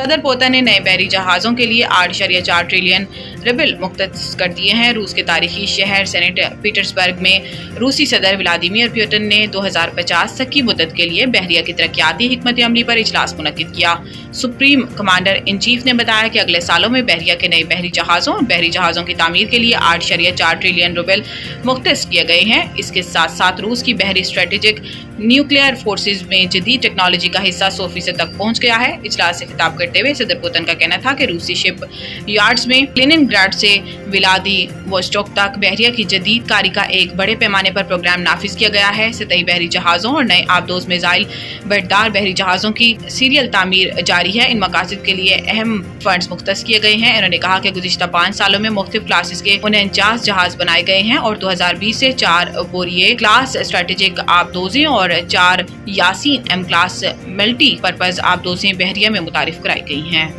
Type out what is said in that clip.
صدر پوتن نے نئے بحری جہازوں کے لیے 8.4 ٹریلین روبل مختص کر دیے ہیں۔ روس کے تاریخی شہر سینٹ پیٹرزبرگ میں روسی صدر ولادیمیر پوتن نے 2050 تک کی مدت کے لیے بحریہ کی ترقیاتی حکمت عملی پر اجلاس منعقد کیا۔ سپریم کمانڈر ان چیف نے بتایا کہ اگلے سالوں میں بحریہ کے نئے بحری جہازوں اور بحری جہازوں کی تعمیر کے لیے 8.4 ٹریلین روبل مختص کیے گئے ہیں۔ اس کے ساتھ ساتھ روس کی بحری اسٹریٹجک نیوکلیئر فورسز میں جدید ٹیکنالوجی کا حصہ 100% تک پہنچ گیا ہے۔ اجلاس سے خطاب کرتے ہوئے صدر پوتن کا کہنا تھا کہ روسی شپ یارڈز میں کلیننگراڈ سے ولادی ووسٹوک تک بحریہ کی جدید کاری کا ایک بڑے پیمانے پر پروگرام نافذ کیا گیا ہے۔ سطحی بحری جہازوں اور نئے آبدوز میزائل بردار بحری جہازوں کی سیریل تعمیر جاری ہے۔ ان مقاصد کے لیے اہم فنڈز مختص کیے گئے ہیں۔ انہوں نے کہا کہ گزشتہ 5 سالوں میں مختلف کلاسز کے 49 جہاز بنائے گئے ہیں اور 2020 سے 4 بوریے کلاس اسٹریٹجک آبدوزیں اور 4 Yasen M class multi purpose آبدوزیں بحریہ میں متعارف کرائی گئی ہیں۔